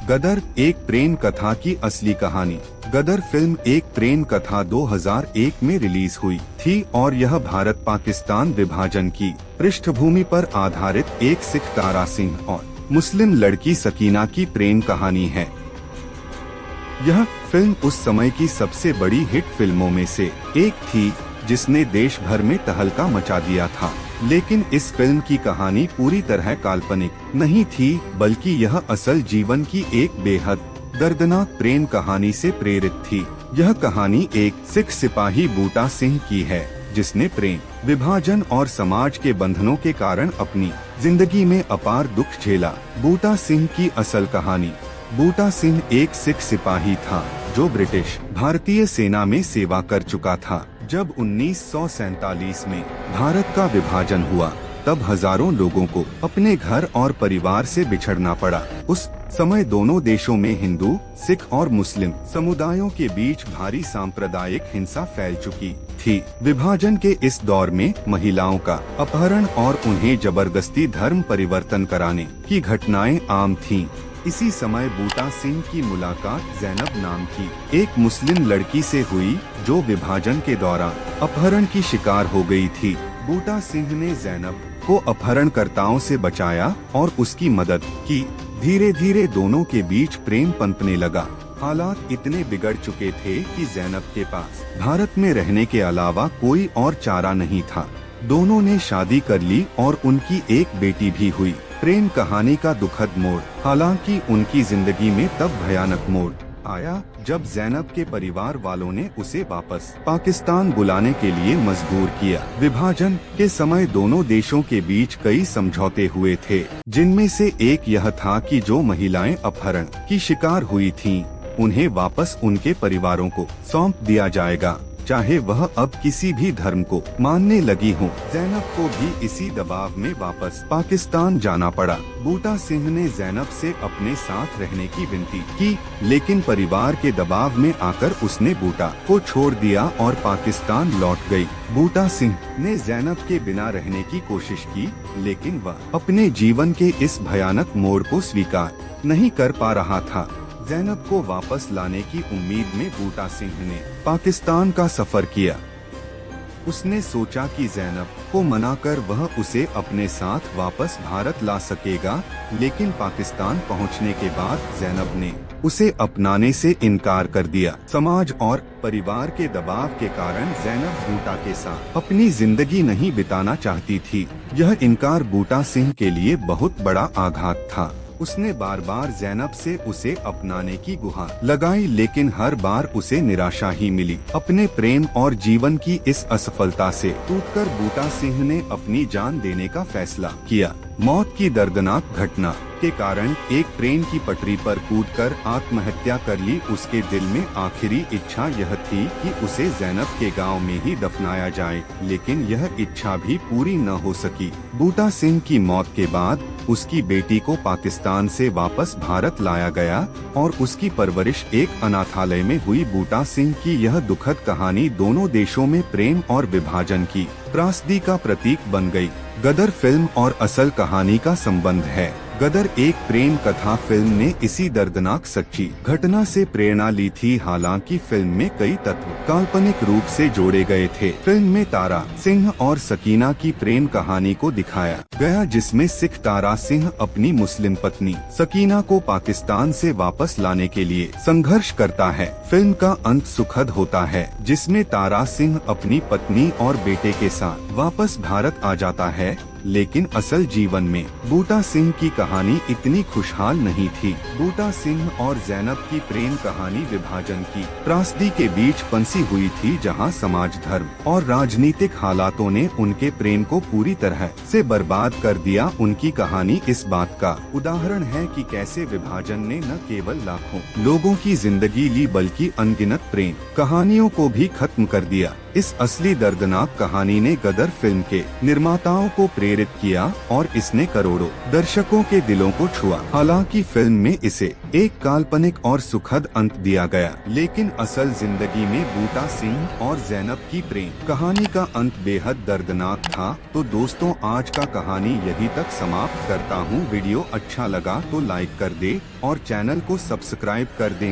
गदर एक प्रेम कथा की असली कहानी। गदर फिल्म एक प्रेम कथा 2001 में रिलीज हुई थी और यह भारत पाकिस्तान विभाजन की पृष्ठभूमि पर आधारित एक सिख तारा सिंह और मुस्लिम लड़की सकीना की प्रेम कहानी है। यह फिल्म उस समय की सबसे बड़ी हिट फिल्मों में से एक थी, जिसने देश भर में तहलका मचा दिया था। लेकिन इस फिल्म की कहानी पूरी तरह काल्पनिक नहीं थी, बल्कि यह असल जीवन की एक बेहद दर्दनाक प्रेम कहानी से प्रेरित थी। यह कहानी एक सिख सिपाही बूटा सिंह की है, जिसने प्रेम, विभाजन और समाज के बंधनों के कारण अपनी जिंदगी में अपार दुख झेला। बूटा सिंह की असल कहानी। बूटा सिंह एक सिख सिपाही था जो ब्रिटिश भारतीय सेना में सेवा कर चुका था। जब 1947 में भारत का विभाजन हुआ, तब हजारों लोगों को अपने घर और परिवार से बिछड़ना पड़ा। उस समय दोनों देशों में हिंदू, सिख और मुस्लिम समुदायों के बीच भारी सांप्रदायिक हिंसा फैल चुकी थी। विभाजन के इस दौर में महिलाओं का अपहरण और उन्हें जबरदस्ती धर्म परिवर्तन कराने की घटनाएं आम थीं। इसी समय बूटा सिंह की मुलाकात जैनब नाम की एक मुस्लिम लड़की से हुई, जो विभाजन के दौरान अपहरण की शिकार हो गई थी। बूटा सिंह ने जैनब को अपहरणकर्ताओं से बचाया और उसकी मदद की। धीरे धीरे दोनों के बीच प्रेम पनपने लगा। हालात इतने बिगड़ चुके थे कि जैनब के पास भारत में रहने के अलावा कोई और चारा नहीं था। दोनों ने शादी कर ली और उनकी एक बेटी भी हुई। प्रेम कहानी का दुखद मोड़। हालांकि उनकी जिंदगी में तब भयानक मोड़ आया जब जैनब के परिवार वालों ने उसे वापस पाकिस्तान बुलाने के लिए मजबूर किया। विभाजन के समय दोनों देशों के बीच कई समझौते हुए थे, जिनमें से एक यह था कि जो महिलाएं अपहरण की शिकार हुई थीं, उन्हें वापस उनके परिवारों को सौंप दिया जाएगा, चाहे वह अब किसी भी धर्म को मानने लगी हो। जैनब को भी इसी दबाव में वापस पाकिस्तान जाना पड़ा। बूटा सिंह ने जैनब से अपने साथ रहने की विनती की, लेकिन परिवार के दबाव में आकर उसने बूटा को छोड़ दिया और पाकिस्तान लौट गई। बूटा सिंह ने जैनब के बिना रहने की कोशिश की, लेकिन वह अपने जीवन के इस भयानक मोड़ को स्वीकार नहीं कर पा रहा था। जैनब को वापस लाने की उम्मीद में बूटा सिंह ने पाकिस्तान का सफर किया। उसने सोचा कि जैनब को मनाकर वह उसे अपने साथ वापस भारत ला सकेगा, लेकिन पाकिस्तान पहुंचने के बाद जैनब ने उसे अपनाने से इनकार कर दिया। समाज और परिवार के दबाव के कारण जैनब बूटा के साथ अपनी जिंदगी नहीं बिताना चाहती थी। यह इनकार बूटा सिंह के लिए बहुत बड़ा आघात था। उसने बार बार जैनब से उसे अपनाने की गुहार लगाई, लेकिन हर बार उसे निराशा ही मिली। अपने प्रेम और जीवन की इस असफलता से टूटकर बूटा सिंह ने अपनी जान देने का फैसला किया। मौत की दर्दनाक घटना के कारण एक ट्रेन की पटरी पर कूदकर आत्महत्या कर ली। उसके दिल में आखिरी इच्छा यह थी कि उसे जैनब के गांव में ही दफनाया जाए, लेकिन यह इच्छा भी पूरी न हो सकी। बूटा सिंह की मौत के बाद उसकी बेटी को पाकिस्तान से वापस भारत लाया गया और उसकी परवरिश एक अनाथालय में हुई। बूटा सिंह की यह दुखद कहानी दोनों देशों में प्रेम और विभाजन की त्रासदी का प्रतीक बन गई। गदर फिल्म और असल कहानी का संबंध है। गदर एक प्रेम कथा फिल्म ने इसी दर्दनाक सच्ची घटना से प्रेरणा ली थी। हालांकि फिल्म में कई तत्व काल्पनिक रूप से जोड़े गए थे। फिल्म में तारा सिंह और सकीना की प्रेम कहानी को दिखाया गया, जिसमें सिख तारा सिंह अपनी मुस्लिम पत्नी सकीना को पाकिस्तान से वापस लाने के लिए संघर्ष करता है। फिल्म का अंत सुखद होता है, जिसमें तारा सिंह अपनी पत्नी और बेटे के साथ वापस भारत आ जाता है। लेकिन असल जीवन में बूटा सिंह की कहानी इतनी खुशहाल नहीं थी। बूटा सिंह और जैनब की प्रेम कहानी विभाजन की त्रासदी के बीच फंसी हुई थी, जहां समाज, धर्म और राजनीतिक हालातों ने उनके प्रेम को पूरी तरह से बर्बाद कर दिया। उनकी कहानी इस बात का उदाहरण है कि कैसे विभाजन ने न केवल लाखों लोगों की जिंदगी ली, बल्कि अनगिनत प्रेम कहानियों को भी खत्म कर दिया। इस असली दर्दनाक कहानी ने गदर फिल्म के निर्माताओं को प्रेरित किया और इसने करोड़ों दर्शकों के दिलों को छुआ। हालांकि फिल्म में इसे एक काल्पनिक और सुखद अंत दिया गया, लेकिन असल जिंदगी में बूटा सिंह और जैनब की प्रेम कहानी का अंत बेहद दर्दनाक था। तो दोस्तों, आज का कहानी यहीं तक समाप्त करता हूँ। वीडियो अच्छा लगा तो लाइक कर दे और चैनल को सब्सक्राइब कर दे।